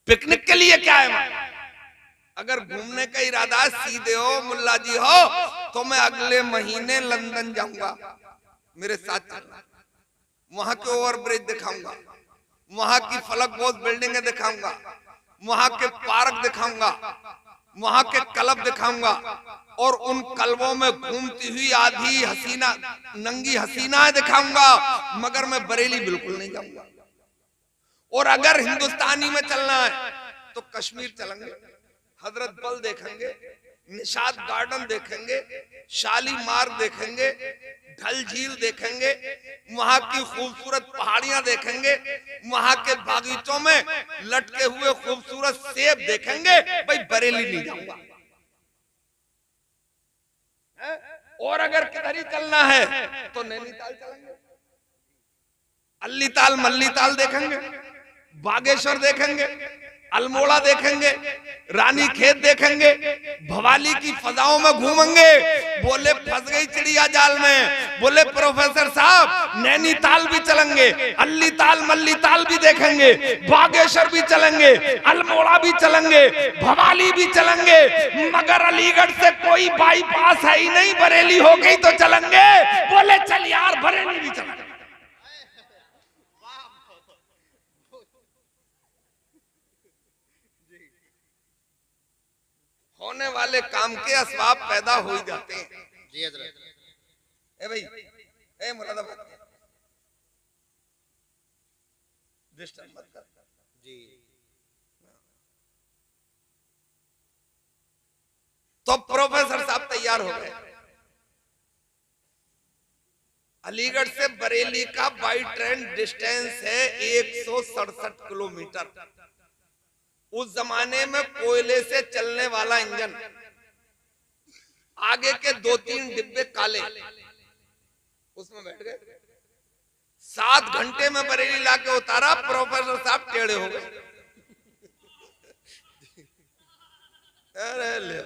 Picnic के लिए क्या है? अगर घूमने का इरादा सीधे हो मुल्ला जी हो तो मैं अगले महीने लंदन जाऊंगा, मेरे साथ चलना। वहां के ओवरब्रिज दिखाऊंगा, वहां की फलक बोझ बिल्डिंगें दिखाऊंगा, वहां के पार्क दिखाऊंगा, वहां के क्लब दिखाऊंगा, और उन क्लबों में घूमती हुई आधी हसीना नंगी हसीनाएं दिखाऊंगा, मगर मैं बरेली बिल्कुल नहीं जाऊंगा। और अगर हिंदुस्तानी में चलना है तो कश्मीर चलेंगे, हजरत बल देखेंगे, निशाद गार्डन देखेंगे, शालीमार देखेंगे, ढल झील देखेंगे, वहां की खूबसूरत पहाड़ियां देखेंगे, वहां के बागीचों में लटके हुए खूबसूरत सेब देखेंगे। भाई बरेली नहीं जाऊंगा। और अगर किधर ही चलना है तो नैनीताल चलेंगे, अल्लीताल मल्लीताल देखेंगे, बागेश्वर देखेंगे, अल्मोड़ा देखेंगे, रानी खेत देखेंगे, भवाली की फजाओं में घूमेंगे। बोले फंस गई चिड़िया जाल में। बोले प्रोफेसर साहब नैनीताल भी चलेंगे, अल्लीताल मल्लीताल भी देखेंगे, बागेश्वर भी चलेंगे, अल्मोड़ा भी चलेंगे, भवाली भी चलेंगे, मगर अलीगढ़ से कोई बाईपास है ही नहीं, बरेली हो गई तो चलेंगे। बोले चल यार बरेली भी चलेंगे। होने वाले काम के असबाब पैदा हो ही जाते हैं। जी हजरत। ए भाई, ए मुरादाबाद डिस्टर्ब मत कर जी। तो प्रोफेसर साहब तैयार हो गए। अलीगढ़ से बरेली का बाई ट्रेन डिस्टेंस है 167 किलोमीटर। उस जमाने में कोयले से चलने वाला इंजन, आगे के 2-3 डिब्बे काले, उसमें बैठ गए। 7 घंटे में बरेली लाके उतारा। प्रोफेसर साहब टेढ़े हो गए। अरे ले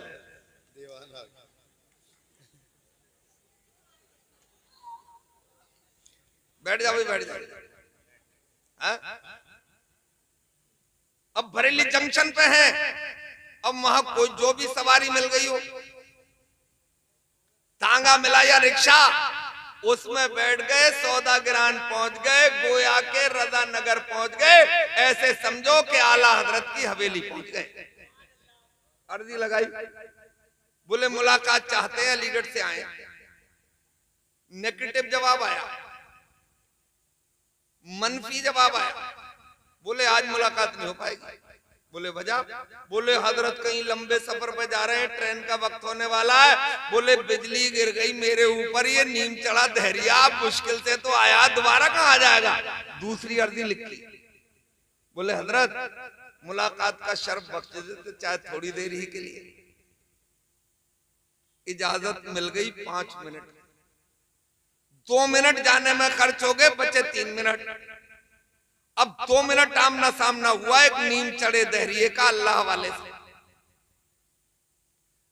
बैठ जाओ, बैठ जाओ। अब बरेली जंक्शन पे है। अब वहां कोई जो भी सवारी मिल गई हो, तांगा मिला या रिक्शा, उसमें बैठ गए, सौदागिरान पहुंच गए, गोया के रजा नगर पहुंच गए। ऐसे समझो कि आला हजरत की हवेली पहुंच गए। अर्जी लगाई, बोले मुलाकात चाहते हैं, अलीगढ़ से आए। नेगेटिव जवाब आया, मनफी जवाब आया। बोले आज मुलाकात नहीं हो पाएगी। बोले वजह? बोले हजरत कहीं लंबे सफर पे जा रहे हैं, ट्रेन का वक्त होने वाला है। बोले बिजली गिर गई मेरे ऊपर, ये नीम चढ़ा धैर्या, मुश्किल से तो आया, दोबारा कहाँ जाएगा? दूसरी अर्जी लिखी। बोले हजरत मुलाकात का शर्फ बख्श देते, चाहे थोड़ी देर ही के लिए। इजाजत मिल गई 5 मिनट। 2 मिनट जाने में खर्च हो गए, बचे 3 मिनट। अब 2 मिनट आमना सामना हुआ एक नीम चढ़े दहरिए का अल्लाह वाले से।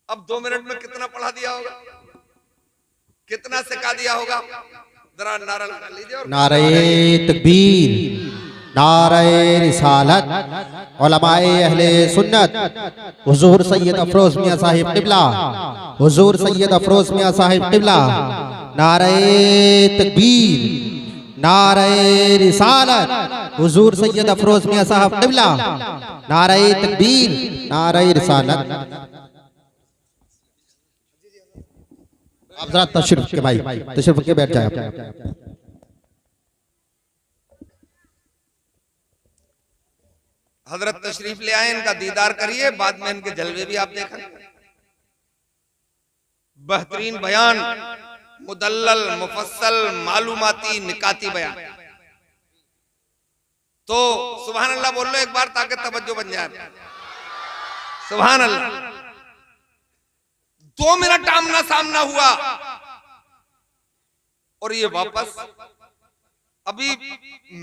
अब 2 मिनट में कितना पढ़ा दिया होगा, कितना सिखा दिया होगा? जरा नारा लगा लीजिए। नारे तकबीर, नारे रिसालत, उलमाए अहले सुन्नत, हुजूर सैयद अफरोज मियां साहिब किबला, हुजूर सैयद अफरोज मियां साहिब किबला। नारे तकबीर, नारे रिसालत, हुजूर सैयद अफरोज मियां साहब किबला। नारे तकबीर, नारे रिसालत। आप जरा तशरीफ के भाई, तशरीफ के बैठ जाए। हजरत तशरीफ ले आए, इनका दीदार करिए, बाद में इनके जलवे भी आप देखें। बेहतरीन बयान, मुदल्लल, मुफस्सल, मालूमाती, निकाती बयान। तो सुभान अल्लाह बोल लो एक बार, ताकि तवज्जो बन जाए। सुभान अल्लाह। 2 मिनट आमना सामना हुआ और ये वापस अभी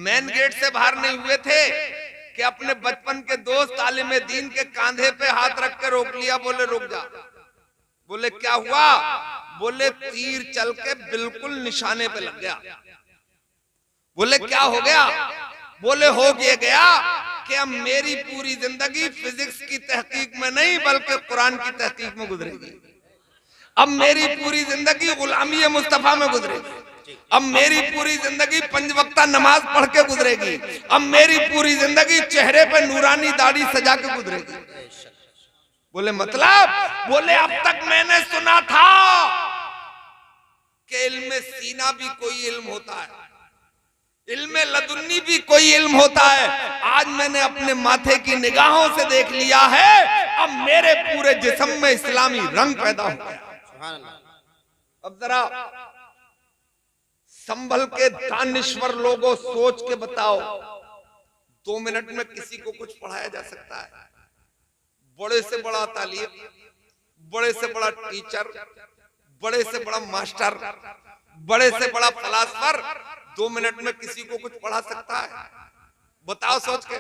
मेन गेट से बाहर नहीं हुए थे कि अपने बचपन के दोस्त आलिम दीन के कांधे पे हाथ रख के रोक लिया। बोले रुक जा। बोले क्या हुआ? बोले तीर चल के बिल्कुल निशाने पे लग गया। बोले क्या हो गया? बोले हो ये गया कि अब मेरी पूरी जिंदगी फिजिक्स की तहकीक में नहीं बल्कि कुरान की तहकीक में गुजरेगी। अब मेरी पूरी जिंदगी गुलामी मुस्तफा में गुजरेगी। अब मेरी पूरी जिंदगी 5 वक्ता नमाज पढ़ के गुजरेगी। अब मेरी पूरी जिंदगी चेहरे पे नूरानी दाढ़ी सजा के गुजरेगी। बोले मतलब? बोले अब तक मैंने सुना था कि इल्म सीना भी कोई इल्म होता है, इल्म लदुन्नी भी कोई इल्म होता है। आज मैंने अपने माथे की निगाहों से देख लिया है, अब मेरे पूरे जिस्म में इस्लामी रंग पैदा हो गया। अब जरा संभल के दानिश्वर लोगों सोच के बताओ, 2 मिनट में किसी को कुछ पढ़ाया जा सकता है? बड़े से बड़ा तालीम, बड़े से बड़ा टीचर, बड़े से बड़ा मास्टर, बड़े से बड़ा फलासफर 2 मिनट में किसी को कुछ पढ़ा सकता है? बताओ सोच के।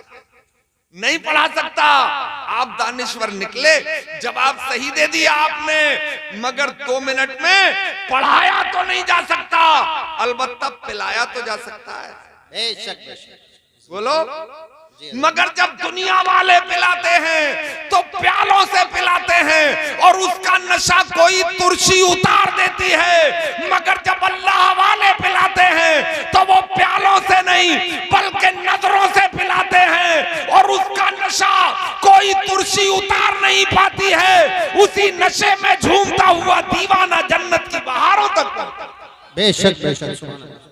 नहीं पढ़ा सकता। आप दानिश्वर निकले, जवाब सही दे दिया आपने, मगर 2 मिनट में पढ़ाया तो नहीं जा सकता, अलबत्ता पिलाया तो जा सकता है। बेशक बोलो। मगर जब दुनिया वाले पिलाते हैं तो प्यालों से पिलाते हैं और उसका नशा कोई तुरशी उतार देती है, मगर जब अल्लाह वाले पिलाते हैं तो वो प्यालों से नहीं बल्कि नजरों से पिलाते हैं और उसका नशा कोई तुरशी उतार नहीं पाती है। उसी नशे में झूमता हुआ दीवाना जन्नत की बहारों तक पहुंचता है। बेशक बेशक।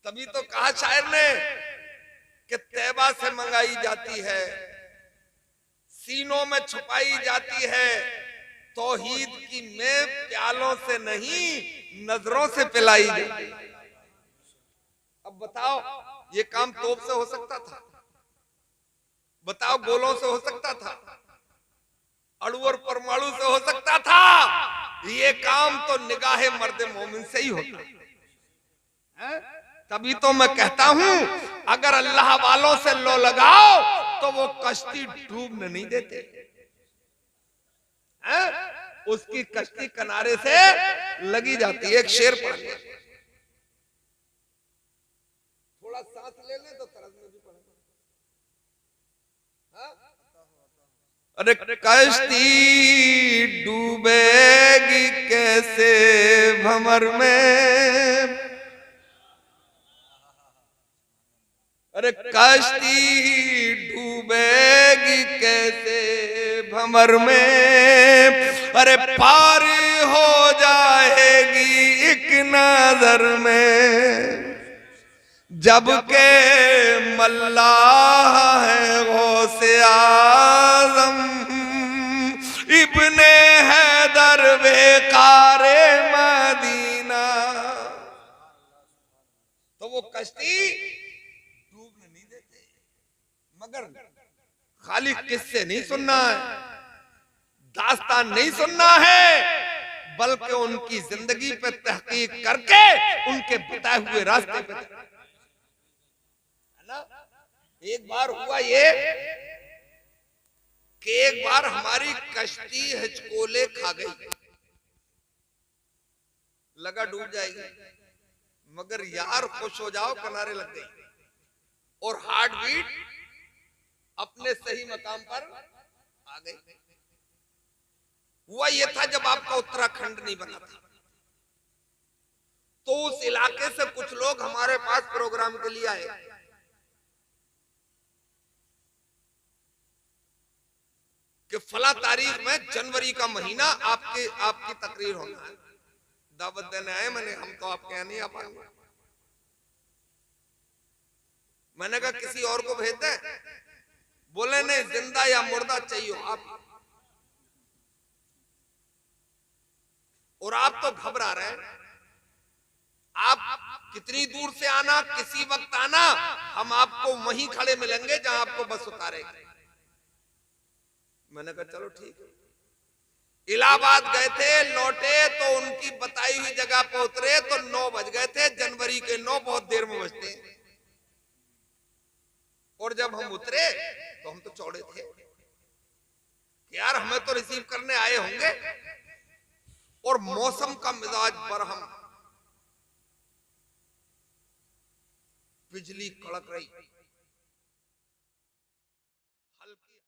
तभी तो कहा शायर ने कि तैबा से मंगाई जाती है, सीनों में छुपाई जाती है, तौहीद की में प्यालों से नहीं नजरों से पिलाई जाती है। अब बताओ ये काम तोप से हो सकता था? बताओ गोलों से हो सकता था? अणु और परमाणु से हो सकता था? ये काम तो निगाहे मर्द मोमिन से ही होता है। तभी तो मैं कहता हूं अगर अल्लाह वालों से लो लगाओ तो वो कश्ती डूबने नहीं देते हैं? उसकी कश्ती किनारे से लगी जाती है। एक शेर पढ़ ले, थोड़ा सांस ले ले तो तरस में भी पड़ेगा। अरे कश्ती डूबेगी कैसे भंवर में, अरे कश्ती डूबेगी कैसे भंवर में, अरे पार हो जाएगी एक नजर में, जबकि मल्लाह है गौसे आज़म इब्ने हैदर बेकारे मदीना। तो वो कश्ती डूबने नहीं देते, मगर खाली किस्से नहीं सुनना है, दास्तान नहीं सुनना है, बल्कि उनकी जिंदगी पे तहकीक करके उनके बताए हुए रास्ते पे। एक बार हुआ ये कि एक बार हमारी कश्ती हिचकोले खा गई, लगा डूब जाएगी, मगर यार खुश हो जाओ किनारे लग गई और हार्ट बीट अपने सही मकाम पर आ गई। हुआ ये था जब आपका उत्तराखंड नहीं बना था तो उस इलाके से कुछ लोग हमारे पास प्रोग्राम के लिए आए। कि फला तारीख में जनवरी का महीना आपकी तकरीर होना है, दावत देने आए। हम तो आपके यहाँ नहीं आ पाएंगे। मैंने कहा किसी और को भेज दे। बोले नहीं, जिंदा या मुर्दा चाहिए आप। और आप तो घबरा रहे हैं, आप कितनी दूर से आना, किसी वक्त आना, हम आपको वहीं खड़े मिलेंगे जहां आपको बस उतारेगी। मैंने कहा चलो ठीक है। इलाहाबाद गए थे, लौटे तो उनकी बताई हुई जगह पर उतरे तो 9 बज गए थे। जनवरी के 9 बहुत देर में बजते हैं। और जब हम उतरे तो हम तो चौड़े थे, यार हमें तो रिसीव करने आए होंगे। और मौसम का मिजाज बरहम, बिजली कड़क रही, हल्की